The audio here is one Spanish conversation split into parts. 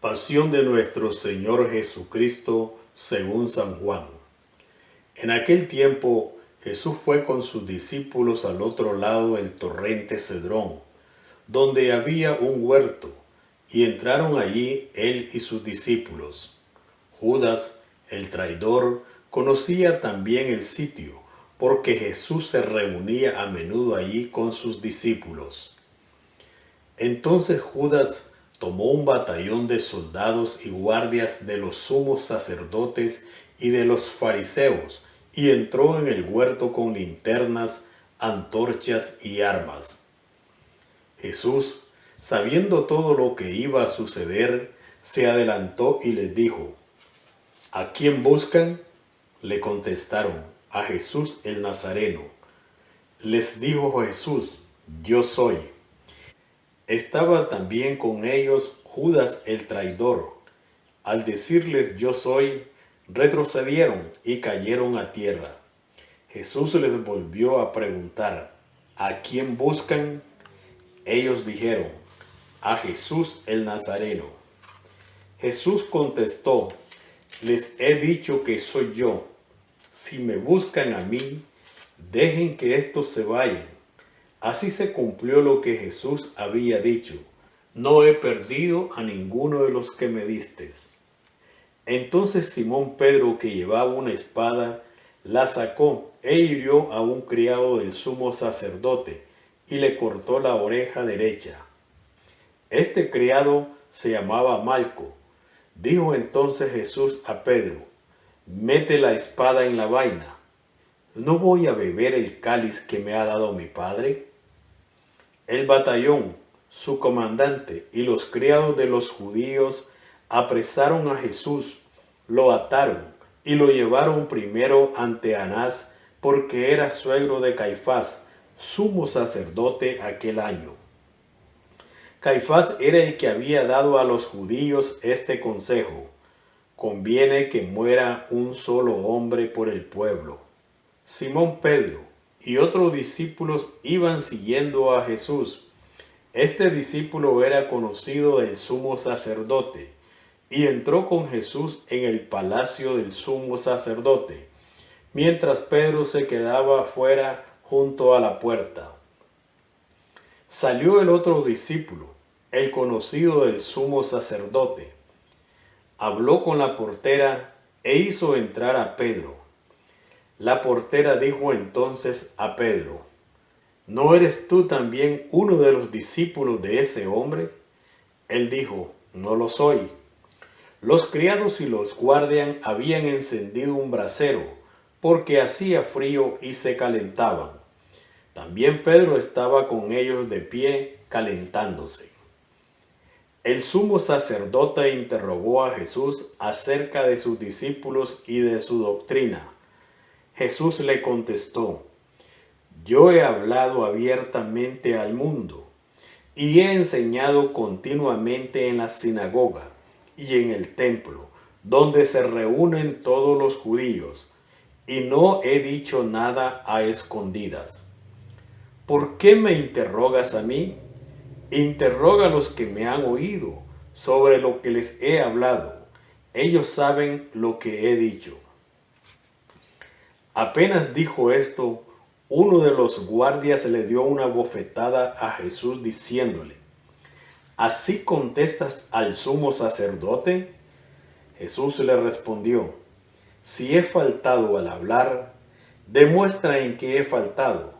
Pasión de nuestro Señor Jesucristo según San Juan. En aquel tiempo Jesús fue con sus discípulos al otro lado del torrente Cedrón, donde había un huerto, y entraron allí él y sus discípulos. Judas, el traidor, conocía también el sitio, porque Jesús se reunía a menudo allí con sus discípulos. Entonces Judas tomó un batallón de soldados y guardias de los sumos sacerdotes y de los fariseos, y entró en el huerto con linternas, antorchas y armas. Jesús, sabiendo todo lo que iba a suceder, se adelantó y les dijo: ¿A quién buscan? Le contestaron: a Jesús el Nazareno. Les dijo Jesús: yo soy. Estaba también con ellos Judas el traidor. Al decirles yo soy, retrocedieron y cayeron a tierra. Jesús les volvió a preguntar: ¿a quién buscan? Ellos dijeron: a Jesús el Nazareno. Jesús contestó: les he dicho que soy yo. Si me buscan a mí, dejen que estos se vayan. Así se cumplió lo que Jesús había dicho: no he perdido a ninguno de los que me distes. Entonces Simón Pedro, que llevaba una espada, la sacó e hirió a un criado del sumo sacerdote y le cortó la oreja derecha. Este criado se llamaba Malco. Dijo entonces Jesús a Pedro: mete la espada en la vaina. ¿No voy a beber el cáliz que me ha dado mi Padre? El batallón, su comandante y los criados de los judíos apresaron a Jesús, lo ataron y lo llevaron primero ante Anás, porque era suegro de Caifás, sumo sacerdote aquel año. Caifás era el que había dado a los judíos este consejo: conviene que muera un solo hombre por el pueblo. Simón Pedro y otros discípulos iban siguiendo a Jesús. Este discípulo era conocido del sumo sacerdote y entró con Jesús en el palacio del sumo sacerdote, mientras Pedro se quedaba fuera junto a la puerta. Salió el otro discípulo, el conocido del sumo sacerdote. Habló con la portera e hizo entrar a Pedro. La portera dijo entonces a Pedro: ¿no eres tú también uno de los discípulos de ese hombre? Él dijo: no lo soy. Los criados y los guardias habían encendido un brasero, porque hacía frío y se calentaban. También Pedro estaba con ellos de pie, calentándose. El sumo sacerdote interrogó a Jesús acerca de sus discípulos y de su doctrina. Jesús le contestó: yo he hablado abiertamente al mundo y he enseñado continuamente en la sinagoga y en el templo, donde se reúnen todos los judíos, y no he dicho nada a escondidas. ¿Por qué me interrogas a mí? Interroga a los que me han oído sobre lo que les he hablado. Ellos saben lo que he dicho. Apenas dijo esto, uno de los guardias le dio una bofetada a Jesús diciéndole: ¿así contestas al sumo sacerdote? Jesús le respondió: si he faltado al hablar, demuestra en qué he faltado.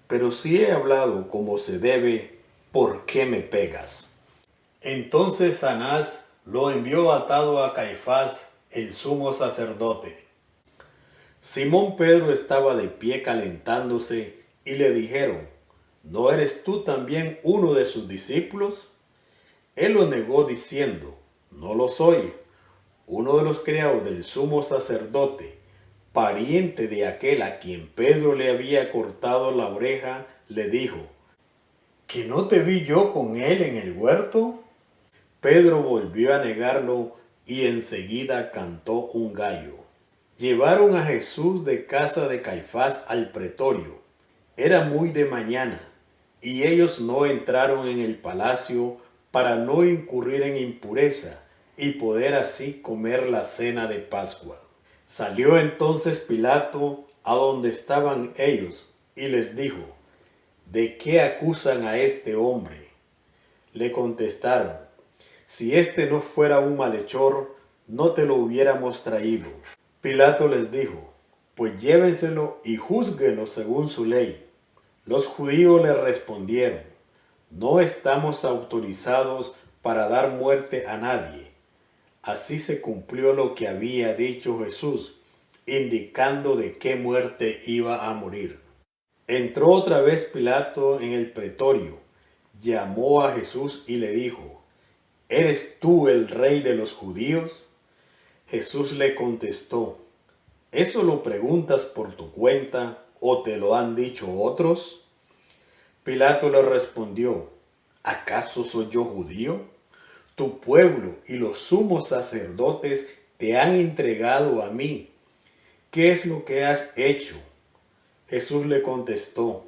Pero si he hablado como se debe, ¿por qué me pegas? Entonces Anás lo envió atado a Caifás, el sumo sacerdote. Simón Pedro estaba de pie calentándose y le dijeron: ¿no eres tú también uno de sus discípulos? Él lo negó diciendo: no lo soy. Uno de los criados del sumo sacerdote, pariente de aquel a quien Pedro le había cortado la oreja, le dijo: ¿que no te vi yo con él en el huerto? Pedro volvió a negarlo y enseguida cantó un gallo. Llevaron a Jesús de casa de Caifás al pretorio. Era muy de mañana, y ellos no entraron en el palacio para no incurrir en impureza, y poder así comer la cena de Pascua. Salió entonces Pilato a donde estaban ellos y les dijo: ¿De qué acusan a este hombre? Le contestaron: si este no fuera un malhechor, no te lo hubiéramos traído. Pilato les dijo: pues llévenselo y júzguenlo según su ley. Los judíos le respondieron: no estamos autorizados para dar muerte a nadie. Así se cumplió lo que había dicho Jesús, indicando de qué muerte iba a morir. Entró otra vez Pilato en el pretorio, llamó a Jesús y le dijo: ¿eres tú el rey de los judíos? Jesús le contestó: ¿eso lo preguntas por tu cuenta o te lo han dicho otros? Pilato le respondió: ¿acaso soy yo judío? Tu pueblo y los sumos sacerdotes te han entregado a mí. ¿Qué es lo que has hecho? Jesús le contestó: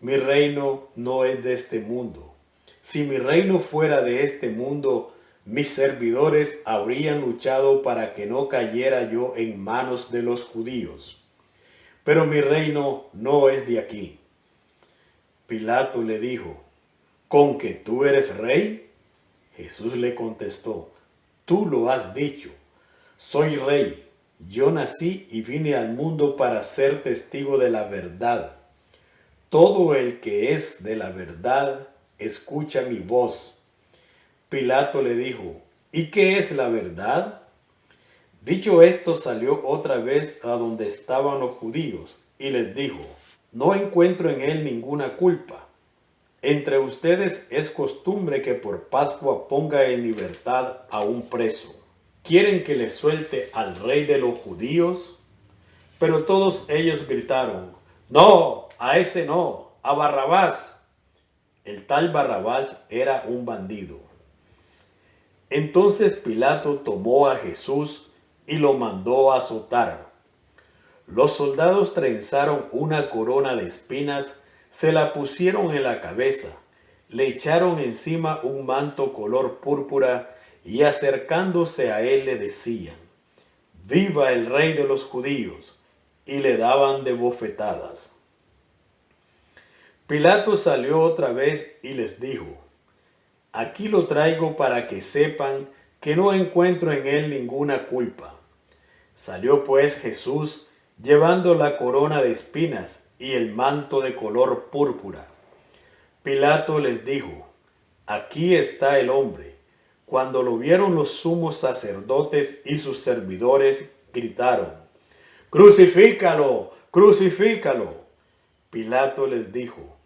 mi reino no es de este mundo. Si mi reino fuera de este mundo, mis servidores habrían luchado para que no cayera yo en manos de los judíos. Pero mi reino no es de aquí. Pilato le dijo: ¿con que tú eres rey? Jesús le contestó: tú lo has dicho. Soy rey. Yo nací y vine al mundo para ser testigo de la verdad. Todo el que es de la verdad escucha mi voz. Pilato le dijo: ¿y qué es la verdad? Dicho esto, salió otra vez a donde estaban los judíos y les dijo: no encuentro en él ninguna culpa. Entre ustedes es costumbre que por Pascua ponga en libertad a un preso. ¿Quieren que le suelte al rey de los judíos? Pero todos ellos gritaron: no, a ese no, a Barrabás. El tal Barrabás era un bandido. Entonces Pilato tomó a Jesús y lo mandó a azotar. Los soldados trenzaron una corona de espinas, se la pusieron en la cabeza, le echaron encima un manto color púrpura y acercándose a él le decían: ¡viva el rey de los judíos! Y le daban de bofetadas. Pilato salió otra vez y les dijo: aquí lo traigo para que sepan que no encuentro en él ninguna culpa. Salió pues Jesús llevando la corona de espinas y el manto de color púrpura. Pilato les dijo: aquí está el hombre. Cuando lo vieron los sumos sacerdotes y sus servidores, gritaron: ¡crucifícalo! ¡Crucifícalo! Pilato les dijo: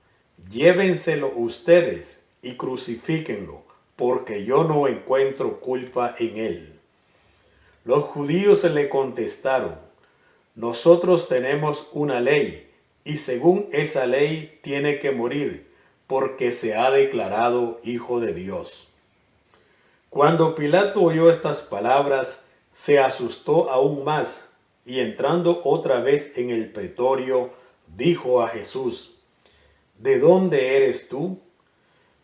llévenselo ustedes y crucifíquenlo, porque yo no encuentro culpa en él. Los judíos le contestaron: nosotros tenemos una ley, y según esa ley tiene que morir, porque se ha declarado hijo de Dios. Cuando Pilato oyó estas palabras, se asustó aún más, y entrando otra vez en el pretorio, dijo a Jesús: ¿de dónde eres tú?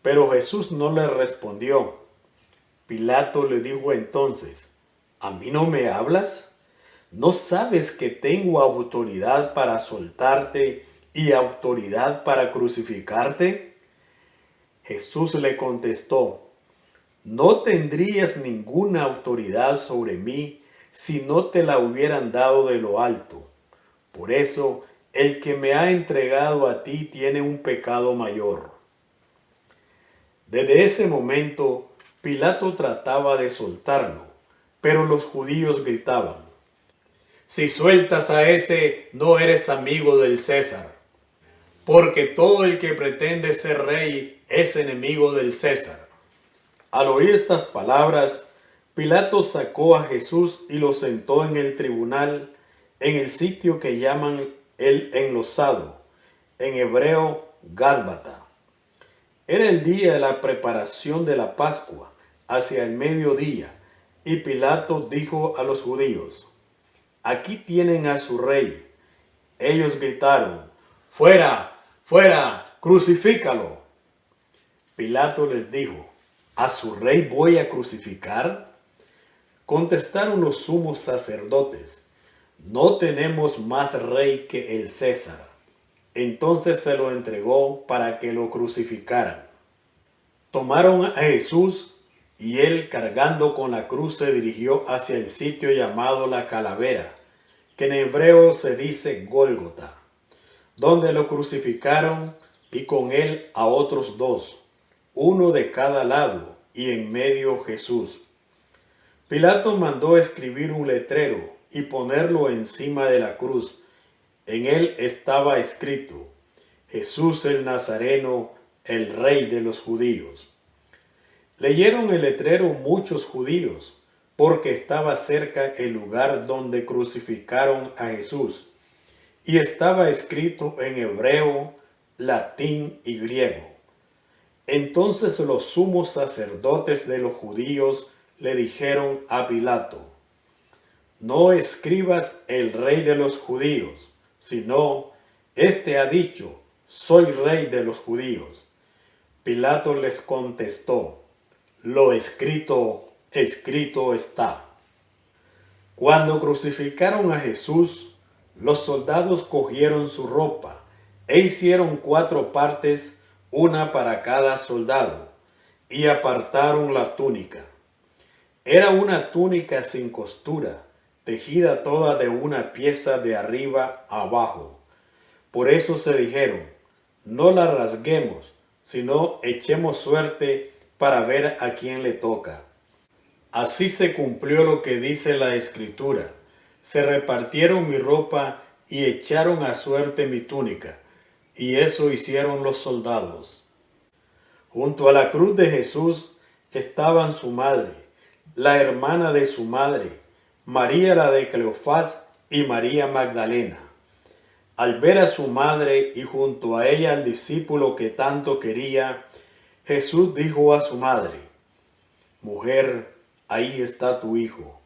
Pero Jesús no le respondió. Pilato le dijo entonces: ¿a mí no me hablas? ¿No sabes que tengo autoridad para soltarte y autoridad para crucificarte? Jesús le contestó: no tendrías ninguna autoridad sobre mí si no te la hubieran dado de lo alto. Por eso, el que me ha entregado a ti tiene un pecado mayor. Desde ese momento, Pilato trataba de soltarlo, pero los judíos gritaban: si sueltas a ese, no eres amigo del César, porque todo el que pretende ser rey es enemigo del César. Al oír estas palabras, Pilato sacó a Jesús y lo sentó en el tribunal, en el sitio que llaman el enlosado, en hebreo Gálbata. Era el día de la preparación de la Pascua, hacia el mediodía, y Pilato dijo a los judíos: aquí tienen a su rey. Ellos gritaron: ¡fuera, fuera, crucifícalo! Pilato les dijo: ¿a su rey voy a crucificar? Contestaron los sumos sacerdotes: no tenemos más rey que el César. Entonces se lo entregó para que lo crucificaran. Tomaron a Jesús y él, cargando con la cruz, se dirigió hacia el sitio llamado la Calavera, que en hebreo se dice Gólgota, donde lo crucificaron y con él a otros dos, uno de cada lado y en medio Jesús. Pilato mandó escribir un letrero y ponerlo encima de la cruz. En él estaba escrito: Jesús el Nazareno, el Rey de los judíos. Leyeron el letrero muchos judíos, porque estaba cerca el lugar donde crucificaron a Jesús, y estaba escrito en hebreo, latín y griego. Entonces los sumos sacerdotes de los judíos le dijeron a Pilato: no escribas el Rey de los judíos, sino, este ha dicho: soy Rey de los judíos. Pilato les contestó: lo escrito, escrito está. Cuando crucificaron a Jesús, los soldados cogieron su ropa e hicieron 4 partes, una para cada soldado, y apartaron la túnica. Era una túnica sin costura, tejida toda de una pieza de arriba a abajo. Por eso se dijeron: no la rasguemos, sino echemos suerte para ver a quién le toca. Así se cumplió lo que dice la Escritura: se repartieron mi ropa y echaron a suerte mi túnica. Y eso hicieron los soldados. Junto a la cruz de Jesús estaban su madre, la hermana de su madre, María la de Cleofás y María Magdalena. Al ver a su madre y junto a ella al discípulo que tanto quería, Jesús dijo a su madre: mujer, ahí está tu hijo.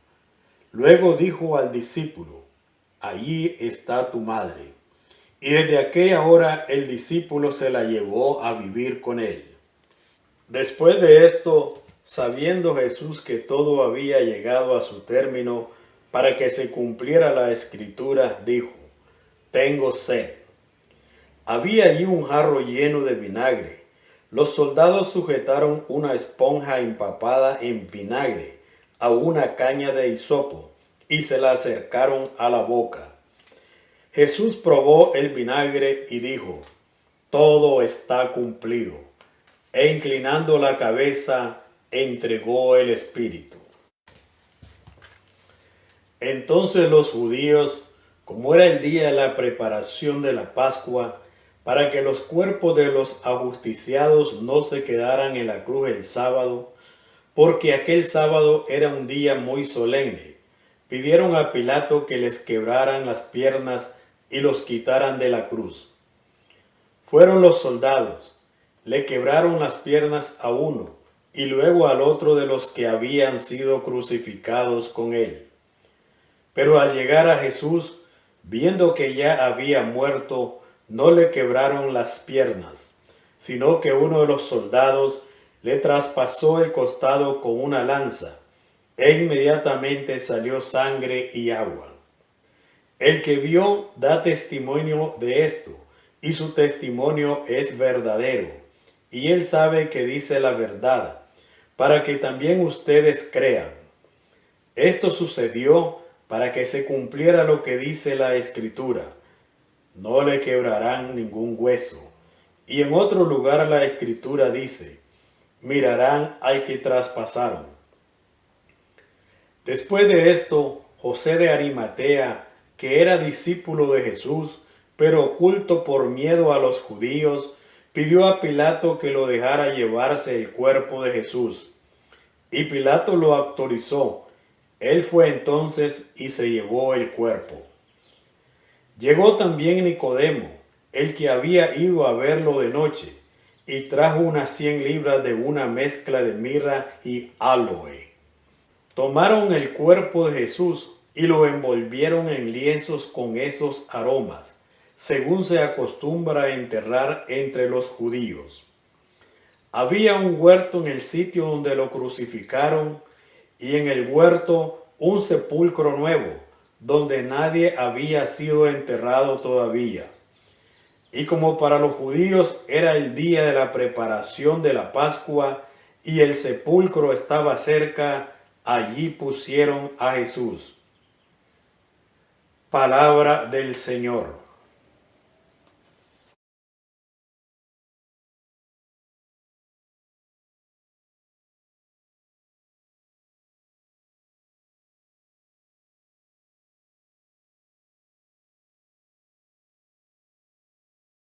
Luego dijo al discípulo: allí está tu madre. Y desde aquella hora el discípulo se la llevó a vivir con él. Después de esto, sabiendo Jesús que todo había llegado a su término, para que se cumpliera la Escritura, dijo: tengo sed. Había allí un jarro lleno de vinagre. Los soldados sujetaron una esponja empapada en vinagre a una caña de hisopo y se la acercaron a la boca. Jesús probó el vinagre y dijo: todo está cumplido. E inclinando la cabeza, entregó el espíritu. Entonces los judíos, como era el día de la preparación de la Pascua, para que los cuerpos de los ajusticiados no se quedaran en la cruz el sábado, porque aquel sábado era un día muy solemne, pidieron a Pilato que les quebraran las piernas y los quitaran de la cruz. Fueron los soldados, le quebraron las piernas a uno y luego al otro de los que habían sido crucificados con él. Pero al llegar a Jesús, viendo que ya había muerto, no le quebraron las piernas, sino que uno de los soldados le traspasó el costado con una lanza, e inmediatamente salió sangre y agua. El que vio da testimonio de esto, y su testimonio es verdadero, y él sabe que dice la verdad, para que también ustedes crean. Esto sucedió para que se cumpliera lo que dice la Escritura: no le quebrarán ningún hueso. Y en otro lugar la Escritura dice: mirarán al que traspasaron. Después de esto, José de Arimatea, que era discípulo de Jesús, pero oculto por miedo a los judíos, pidió a Pilato que lo dejara llevarse el cuerpo de Jesús. Y Pilato lo autorizó. Él fue entonces y se llevó el cuerpo. Llegó también Nicodemo, el que había ido a verlo de noche, y trajo unas 100 libras de una mezcla de mirra y áloe. Tomaron el cuerpo de Jesús y lo envolvieron en lienzos con esos aromas, según se acostumbra a enterrar entre los judíos. Había un huerto en el sitio donde lo crucificaron, y en el huerto un sepulcro nuevo, donde nadie había sido enterrado todavía. Y como para los judíos era el día de la preparación de la Pascua y el sepulcro estaba cerca, allí pusieron a Jesús. Palabra del Señor.